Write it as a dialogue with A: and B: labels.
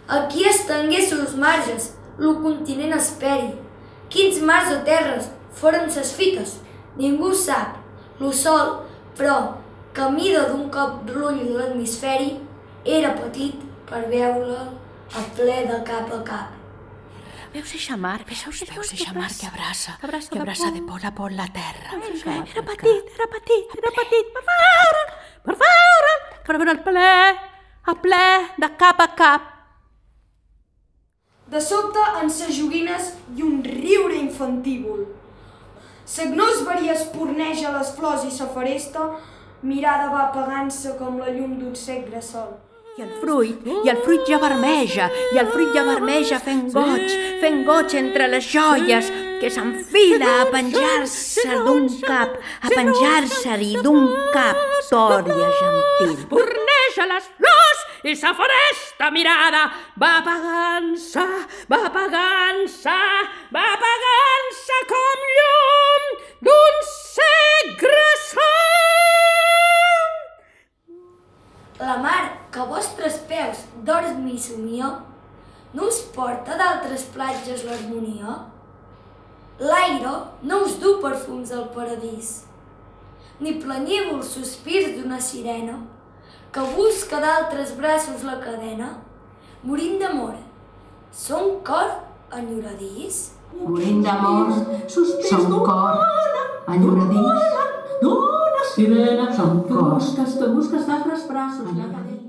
A: Aquí estengué sus marges, lo continent esperi. Quins mars o terres foren ses fites, ningú sap. Lo sol, però, que mida d'un cop d'ull l'hemisferi, era petit per veure'l a ple de cap a cap.
B: Veus eixa mar que abraça de pol a pol la terra. Era petit, per veure el ple de cap a cap.
C: De sobte, en ses joguines i un riure infantívol. Sagnós varia esporneja les flors i s'afaresta, mirada va apagant-se com la llum d'un sec bressol.
B: I el fruit ja vermeja, fent goig entre les joies, que s'enfila a penjar-se d'un cap, tort i gentil. Esporneja les flors i s'afaresta mirada, va apagant-se com llum d'un sec bressol.
A: La mar, que a vostres peus dorm i somia, no us porta d'altres platges l'harmonia? L'aire no us du perfums del paradís, ni planyívols sospirs d'una sirena que busca d'altres braços la cadena, morint d'amor, son cor enyoradís?
D: Morint d'amor, son cor enyoradís.
E: D'una sirena
D: Son cor
E: que busques d'altres braços la cadena.